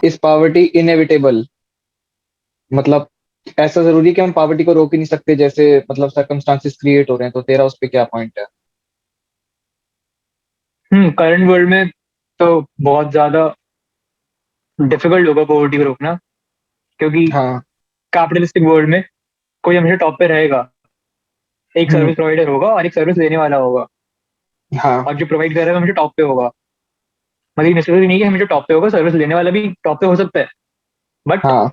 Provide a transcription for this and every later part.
इस poverty inevitable, मतलब ऐसा जरूरी है कि हम पॉवर्टी को रोक ही नहीं सकते, जैसे मतलब सर्कमस्टांसेस क्रिएट हो रहे हैं, तो तेरा उस पे क्या पॉइंट है? करंट वर्ल्ड में तो बहुत ज्यादा डिफिकल्ट होगा पॉवर्टी को रोकना, क्योंकि हाँ। कैपिटलिस्टिक वर्ल्ड में कोई हमेशा टॉप पे रहेगा। एक हम्म। सर्विस प्रोवाइडर होगा और एक सर्विस लेने वाला होगा, हाँ। और जो प्रोवाइड कर रहा है वो हमेशा टॉप पे होगा। मतलब नेसेसरी नहीं है कि हमेशा टॉप पे होगा, सर्विस लेने वाला भी टॉप पे हो सकता है। बट हाँ।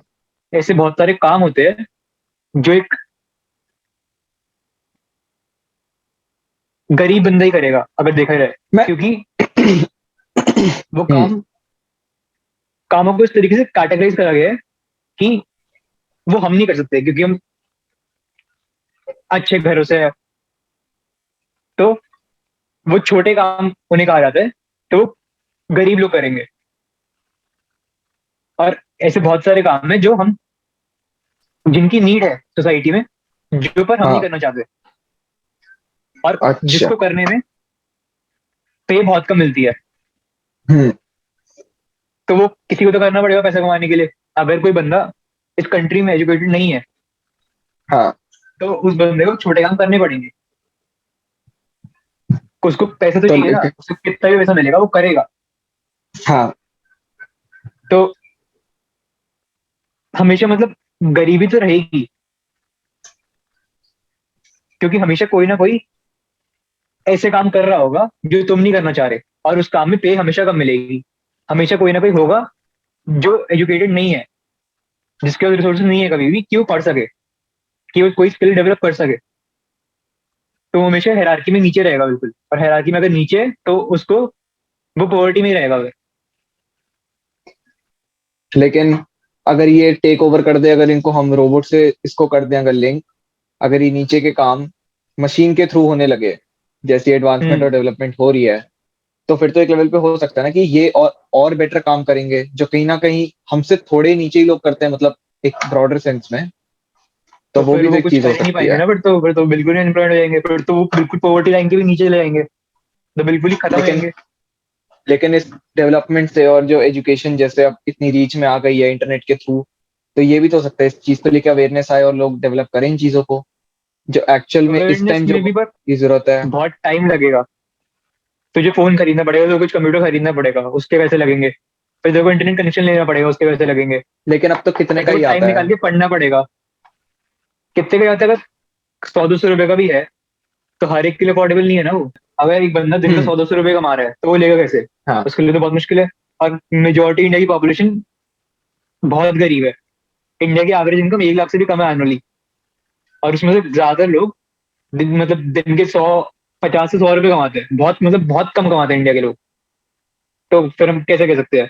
ऐसे बहुत सारे काम होते हैं जो एक गरीब बंदा ही करेगा अगर देखा जाए, मैं क्योंकि वो हम्म। कामों को इस तरीके से कैटेगराइज करा गया है कि वो हम नहीं कर सकते, क्योंकि हम अच्छे घरों से है। तो वो छोटे काम उन्हें कहा जाता है, तो वो गरीब लोग करेंगे। और ऐसे बहुत सारे काम है जो हम जिनकी नीड है सोसाइटी में, जो पर हम नहीं हाँ। करना चाहते, और अच्छा। जिसको करने में पे बहुत कम मिलती है। हम्म। तो वो किसी को तो करना पड़ेगा पैसा कमाने के लिए। अगर कोई बंदा इस कंट्री में एजुकेटेड नहीं है, हाँ। तो उस बंदे को छोटे काम करने पड़ेंगे। उसको पैसा तो तो चाहिए ना, उसको कितना भी पैसा मिलेगा वो करेगा। हाँ। तो हमेशा मतलब गरीबी तो रहेगी, क्योंकि हमेशा कोई ना कोई ऐसे काम कर रहा होगा जो तुम नहीं करना चाह रहे, और उस काम में पे हमेशा कम मिलेगी। हमेशा कोई ना कोई होगा जो एजुकेटेड नहीं है, जिसके पास रिसोर्सेज नहीं है कभी भी कि वो पढ़ सके, कि वो कोई स्किल डेवलप कर सके। तो वो हमेशा हायरार्की में नीचे रहेगा बिल्कुल, और हायरार्की में अगर नीचे है तो उसको वो पॉवर्टी में ही रहेगा अगर। लेकिन अगर ये टेक ओवर कर दे, अगर इनको हम रोबोट से इसको कर दें अगर लिंक, अगर ये नीचे के काम मशीन के थ्रू होने लगे, जैसी एडवांसमेंट हम्म। और डेवलपमेंट हो रही है, तो फिर तो एक लेवल पे हो सकता है ना कि ये और बेटर काम करेंगे, जो कहीं ना कहीं हमसे थोड़े नीचे ही लोग करते हैं, मतलब एक ब्रॉडर सेंस में। तो तो वो फिर भी तो वो एक कुछ चीज हो कर ही नहीं सकती पाएंगे है। ना, फिर तो बिल्कुल ही अनएम्प्लॉयड हो जाएंगे, फिर तो वो बिल्कुल पॉवर्टी लाइन के भी नीचे चले जाएंगे, तो बिल्कुल ही खत्म हो लेकिन जाएंगे। लेकिन इस डेवलपमेंट से और जो एजुकेशन जैसे अब इतनी रीच में आ गई है इंटरनेट के थ्रू, तो ये भी तो हो सकता है इस चीज को लेकर अवेयरनेस आए और लोग डेवलप करें इन चीजों को, जो एक्चुअल में इस अवेयरनेस टाइम जो में भी पर की जरूरत है। बहुत टाइम लगेगा। तुझे फोन खरीदना पड़ेगा, तो कुछ कंप्यूटर खरीदना पड़ेगा, उसके पैसे लगेंगे। फिर तेरे को इंटरनेट कनेक्शन लेना पड़ेगा, उसके पैसे लगेंगे। लेकिन अब तो कितने फिर का तेरे को ही टाइम आता है। निकाल के पढ़ना पड़ेगा। कितने का जाता है? अगर 100-200 रुपए का भी है, तो हर एक के लिए अफोर्डेबल नहीं है ना वो। अगर एक बंदा दिन का हम्म। 100-200 रुपए कमा रहा है, तो वो लेगा कैसे? हाँ। उसके लिए तो बहुत मुश्किल है। और मेजोरिटी इंडिया की पॉपुलेशन बहुत गरीब है। इंडिया की एवरेज इनकम 1 लाख से भी कम है एनुअली। और उसमें से ज्यादातर लोग मतलब दिन के 50 से 100 रुपए कमाते हैं। बहुत मतलब बहुत कम कमाते हैं इंडिया के लोग। तो फिर हम कैसे कह सकते हैं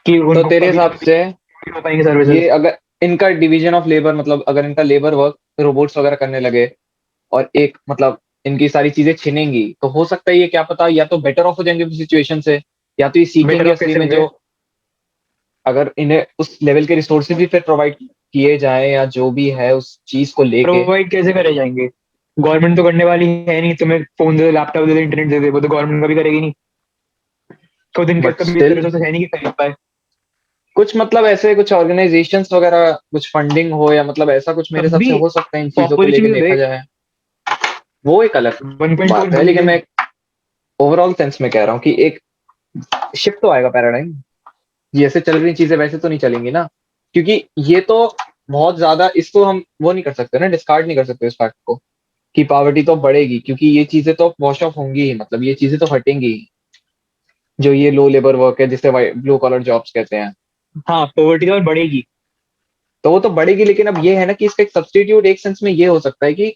कि तो उनको तेरे कभी हिसाब से हो पाएंगे ये सर्विसेज? अगर इनका डिवीजन ऑफ लेबर, मतलब अगर इनका लेबर वर्क रोबोट्स वगैरह करने लगे, और एक मतलब इनकी सारी चीजें छिनेंगी, तो हो सकता है ये क्या पता, या तो बेटर ऑफ हो जाएंगे सिचुएशन से, या तो ये बेटर सीखेंगे ऑफ असली कैसे में होंगे? जो, अगर इन्हें उस लेवल के रिसोर्सेज भी फिर प्रोवाइड किए जाएं, या जो भी है उस चीज को लेके। प्रोवाइड कैसे करे जाएंगे? गवर्नमेंट तो करने वाली है नहीं। तुम्हें फोन दे दे, लैपटॉप दे दे, इंटरनेट दे दे, वो तो गवर्नमेंट कभी करेगी नहीं। खुद इनके बट कभी इतना स्टिल रिसोर्सेज है नहीं कि खरीद पाए। कुछ मतलब ऐसे कुछ ऑर्गेनाइजेशंस वगैरह कुछ फंडिंग हो, या मतलब ऐसा कुछ मेरे तब हिसाब भी से हो सकता है इन चीजों को पॉपुलेशन लेके भी तो देखा देख। जाए। वो एक अलग 1.4 बात है, लेकिन बिलियन मैं ओवरऑल सेंस में कह रहा हूँ कि एक शिफ्ट तो आएगा पैराडाइम। जैसे चल रही चीजें वैसे तो नहीं चलेंगी ना, क्योंकि ये तो बहुत ज्यादा, इसको हम वो नहीं कर सकते ना, डिस्कार्ड नहीं कर सकते इस फैक्ट को, कि पावर्टी तो बढ़ेगी, क्योंकि ये चीजें तो वॉश ऑफ होंगी ही, मतलब ये चीजें तो हटेंगी ही। जो ये लो लेबर वर्क है जिसे ब्लू कॉलर जॉब्स कहते हैं, हाँ, पॉवर्टी तो और बढ़ेगी। तो वो तो बढ़ेगी, लेकिन अब ये है ना कि इसका एक सब्स्टिट्यूट एक सेंस में ये हो सकता है कि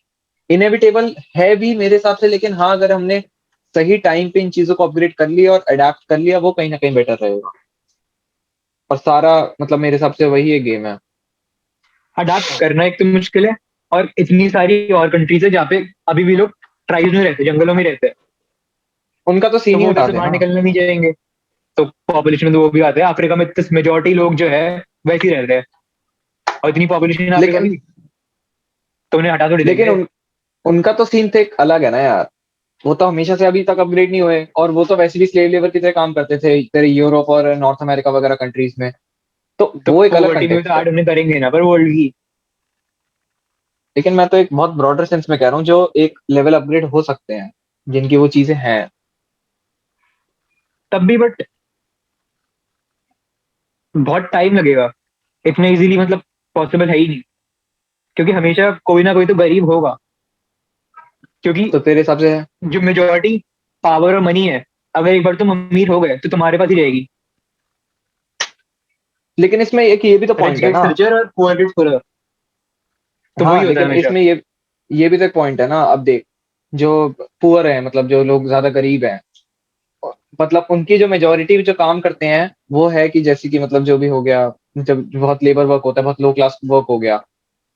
इनएविटेबल है भी मेरे हिसाब से, लेकिन हाँ अगर हमने सही टाइम पे इन चीजों को अपग्रेड कर लिया और अडेप्ट कर लिया, वो कहीं ना कहीं बेटर रहेगा। और सारा मतलब मेरे हिसाब से वही एक गेम है। अडाप्ट करना एक तो मुश्किल है, और इतनी सारी और कंट्रीज है जहाँ पे अभी भी लोग ट्राइब्स में रहते हैं, जंगलों में रहते हैं। उनका तो तो सीन ही वो हटा वैसे बाहर देना। निकलने नहीं जाएंगे। तो पॉपुलेशन में तो वो भी आते हैं। अफ्रीका में मेजोरिटी लोग जो है वैसे ही रहते हैं, और इतनी पॉपुलेशन है अफ्रीका लेकिन की, तो उन्हें हटा थोड़ी लेकिन देंगे। उनका तो सीन थे अलग है ना यार, वो तो हमेशा से अभी तक अपग्रेड नहीं हुए, और वो तो वैसे भी स्लेव लेबर की तरह काम करते थे तेरे यूरोप और नॉर्थ अमेरिका वगैरह कंट्रीज में। तो तो वो एक अलग पॉवर्टी में भी तो कंटेक्स्ट है। ऐड उन्हें करेंगे ना पर वर्ल्ड की। लेकिन मैं तो एक बहुत ब्रॉडर सेंस में कह रहा हूँ, जो एक लेवल अपग्रेड हो सकते हैं, जिनकी वो चीजें हैं। तब भी बट बहुत टाइम लगेगा, इतना इजीली मतलब पॉसिबल है ही नहीं, क्योंकि हमेशा कोई ना कोई तो गरीब होगा, क्योंकि तो तेरे हिसाब से, जो मेजोरिटी पावर और मनी है, अगर एक बार तुम अमीर हो गए तो तुम्हारे पास ही रहेगी। लेकिन इसमें एक ये भी तो रिच पॉइंट है गेट्स ना। रिचर और पुअर गेट्स पुअर, तो वही हाँ होता है लेकिन हमेशा। इसमें ये भी तो एक पॉइंट है ना। अब देख, जो पुअर है, मतलब जो लोग ज्यादा गरीब हैं, मतलब उनकी जो मेजोरिटी जो काम करते हैं, वो है कि जैसे कि मतलब जो भी हो गया, जब बहुत लेबर वर्क होता है, बहुत लो क्लास वर्क हो गया,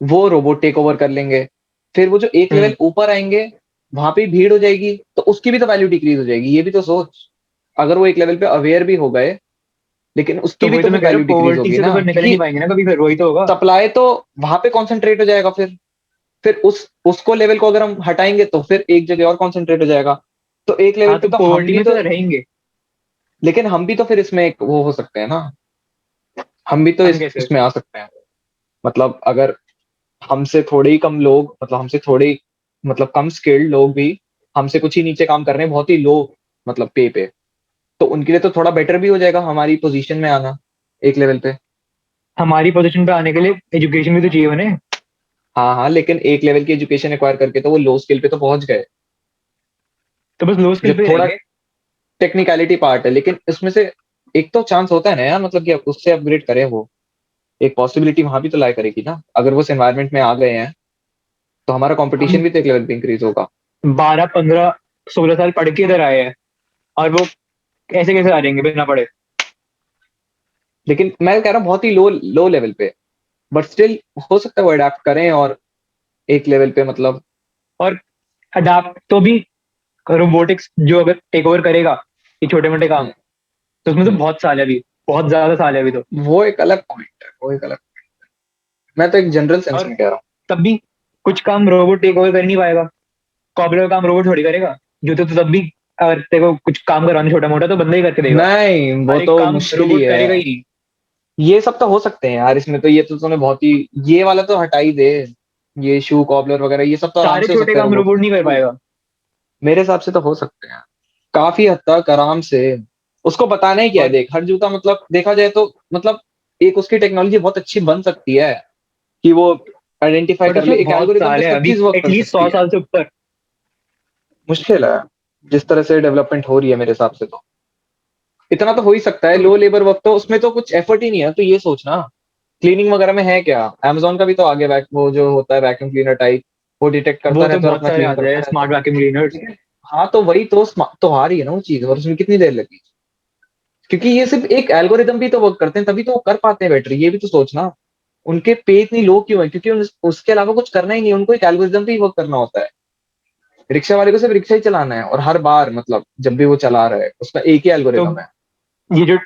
वो रोबोट टेक ओवर कर लेंगे। फिर वो जो एक हम्म। लेवल ऊपर आएंगे, वहां पे भीड़ हो जाएगी, तो उसकी भी तो वैल्यू डिक्रीज हो जाएगी। ये भी तो सोच, अगर वो एक लेवल पे अवेयर भी हो गए, लेकिन तो उसकी भी वही तो तो फिर मैं कह रहा वैल्यू हूँ, डिक्रीज पॉवर्टी होगी से तो ना, फिर निकल ही नहीं क्योंकि पाएंगे ना कभी, फिर वही तो होगा। सप्लाई तो वहां पे कॉन्सेंट्रेट हो जाएगा। फिर उसको लेवल को अगर हम हटाएंगे, तो फिर एक जगह और कॉन्सेंट्रेट हो जाएगा। तो एक लेवल हाँ पे तो तो हम पॉवर्टी भी में तो, तो रहेंगे। लेकिन हम भी तो फिर इसमें एक वो हो सकते हैं ना। हम भी तो हम इस कैसे? इसमें आ सकते हैं। मतलब अगर हमसे थोड़े ही कम लोग, मतलब हमसे थोड़े, मतलब कम स्किल्ड लोग भी हमसे कुछ ही नीचे काम कर रहे हैं, बहुत ही लो मतलब पे, तो उनके लिए तो थोड़ा बेटर भी हो जाएगा हमारी पोजीशन में आना एक लेवल पे। हमारी पोजीशन पे आने के लिए एजुकेशन भी तो चाहिए उन्हें। हाँ हाँ, लेकिन एक लेवल की एजुकेशन एक्वायर करके तो वो लो स्किल पे तो पहुंच गए। तो बस लो जो स्किल पे ही थोड़ा रहेंगे। टेक्निकलिटी पार्ट है, लेकिन इसमें से एक तो चांस होता है ना यार, मतलब कि अब उससे अपग्रेड करें, वो एक पॉसिबिलिटी वहां भी तो लाई करेगी ना। अगर वो उस एनवायरमेंट में आ गए हैं, तो हमारा हम कंपटीशन भी तो एक लेवल पे इंक्रीज होगा। 12 15 16 साल पढ़ के इधर आए हैं, और वो ऐसे कैसे आ जाएंगे बिना पढ़े? लेकिन मैं कह रहा हूँ बहुत ही लो लो लेवल पे, बट स्टिल हो सकता है वो अडेप्ट करें, और एक लेवल पे मतलब। और अडाप्ट तो भी, रोबोटिक्स जो अगर टेक ओवर करेगा ये छोटे मोटे काम, हम्म, तो उसमें तो हम्म, बहुत साल है अभी, बहुत ज्यादा साल है अभी तो। वो एक अलग पॉइंट है, वो एक अलग। मैं तो एक जनरल सेंस और में कह रहा हूँ। तब भी कुछ काम रोबोट टेक ओवर कर नहीं पाएगा, कॉपरेट का काम रोबोट थोड़ी करेगा। जूते तो तब भी, अगर तेरे को कुछ काम करवाना छोटा मोटा तो बंदा ही करके देगा। नहीं, वो हर एक तो काम मुश्किल ही रोबोट है। करेगा ही नहीं। ये सब तो हो सकते हैं यार इसमें तो, ये तो तूने बहुत ही, ये वाला तो हटा ही दे। ये शू कॉबलर वगैरह ये सब तो आराम सारे से हो छोटे सकते हैं काम रोबोट रोबोट नहीं कर के। पाएगा। मेरे हिसाब से तो हो सकते हैं काफी हद तक आराम से। उसको बताना ही क्या है, और देख हर जूता मतलब देखा जाए तो, मतलब एक उसकी टेक्नोलॉजी बहुत अच्छी बन सकती है, कि वो आइडेंटिफाई बट कर ले, उसमें एक बहुत एल्गोरिदम पे साल है सब अभी, चीज वर्क कर एटलीस्ट सकती 100 साल है। से ऊपर। मुश्किल है, जिस तरह से डेवलपमेंट हो रही है मेरे हिसाब से तो इतना तो हो ही सकता है। लो लेबर वर्क तो उसमें तो कुछ एफर्ट ही नहीं है, तो ये सोचना क्लीनिंग वगैरह में है क्या। Amazon का भी तो आगे वो जो होता है वैक्यूम क्लीनर टाइप, वो डिटेक्ट करता वो तो रहता है और बहुत अपना सारे क्लीन आ करता जाए रहता स्मार्ट वैक्यूम क्लीनर्स। है। लेकिन हाँ, तो वही तो तो आ रही है ना वो चीज, और उसमें कितनी देर लगी, क्योंकि ये सिर्फ एक एल्गोरिदम भी तो वर्क करते हैं, तभी तो वो कर पाते हैं बेटर। ये भी तो सोचना, उनके पे इतनी लो क्यों है, क्योंकि उसके अलावा कुछ करना ही नहीं है, उनको एक एल्गोरिदम पे ही वर्क करना होता है। रिक्शा वाले को सिर्फ रिक्शा ही चलाना है, और हर बार मतलब जब भी वो चला रहा है उसका एक ही तो एल्गोरिदम है। ये जो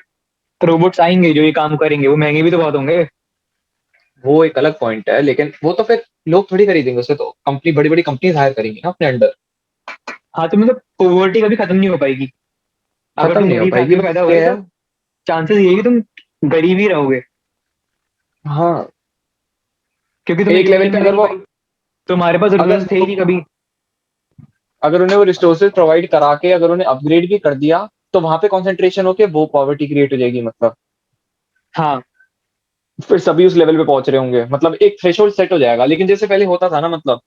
रोबोट्स आएंगे जो ये काम करेंगे, वो महंगे भी तो बहुत होंगे। वो एक अलग पॉइंट है, लेकिन वो तो फिर लोग थोड़ी खरीदेंगे उसे, तो कंपनी, बड़ी बड़ी कंपनीज हायर करेंगी ना अपने अंडर। हाँ तो मतलब पॉवर्टी कभी खत्म नहीं हो पाएगी। अगर खत्म तुम नहीं हो गरीब पाएगी, फैमिली में बस पैदा हुए ये है। तो चांसेस ये है कि तुम गरीब ही रहोगे, हाँ, क्योंकि तुम एक लेवल एजुकेशन पे मिल ही अगर नहीं वो, पाई, तुम्हारे पास अगर रिसोर्स थे ही नहीं कभी। अगर उन्हें वो रिसोर्सेज प्रोवाइड करा के अगर उन्हें अपग्रेड भी कर दिया, तो वहां पे कंसंट्रेशन होके वो पॉवर्टी क्रिएट हो जाएगी मतलब। हाँ फिर सभी उस लेवल पे पहुंच रहे होंगे, मतलब एक थ्रेशोल्ड सेट हो जाएगा। लेकिन जैसे पहले होता था ना, मतलब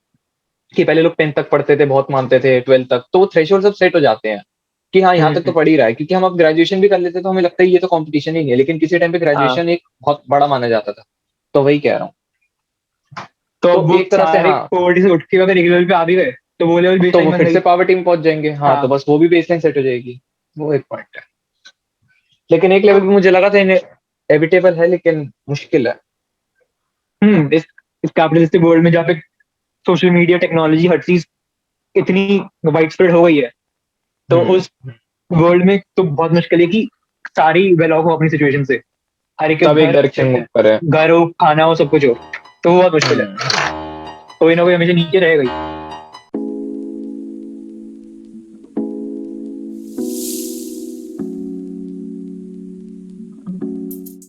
कि पहले लोग 10th तक पढ़ते थे, बहुत मानते थे 12th तक, तो वो थ्रेशोल्ड सब सेट हो जाते हैं कि हाँ यहाँ तक तो हम्म। पढ़ ही रहा है, क्योंकि हम अब ग्रेजुएशन भी कर लेते तो हमें लगता है ये तो कंपटीशन ही नहीं है, लेकिन किसी टाइम पे हाँ ग्रेजुएशन एक बहुत बड़ा माना जाता था। तो वही कह रहा हूँ। तो तो अब वो एक तरह से सारे हाँ, पॉवर्टी से उठ के अगर एक लेवल पे आ भी गए, तो वो लेवल बेस तो लाइन वो बन फिर से गई। पावर टीम पहुंच जाएंगे, हाँ, तो हाँ। बस वो भी बेसलाइन सेट हो जाएगी। वो एक पॉइंट है। लेकिन एक लेवल पे मुझे लगा था इन्हें एविटेबल है, लेकिन मुश्किल है। इस कैपिटलिस्टिक वर्ल्ड में जहाँ पे सोशल मीडिया टेक्नोलॉजी हर चीज इतनी वाइड स्प्रेड हो गई है, तो उस हम्म, वर्ल्ड में तो बहुत मुश्किल है कि सारी वेल ऑफ हो अपनी सिचुएशन से। हर एक के सब एक घर, डायरेक्शन मूव करे। घर हो, खाना हो, सब कुछ हो, तो वो बहुत मुश्किल है। हम्म। कोई ना कोई हमेशा नीचे रहेगा ही।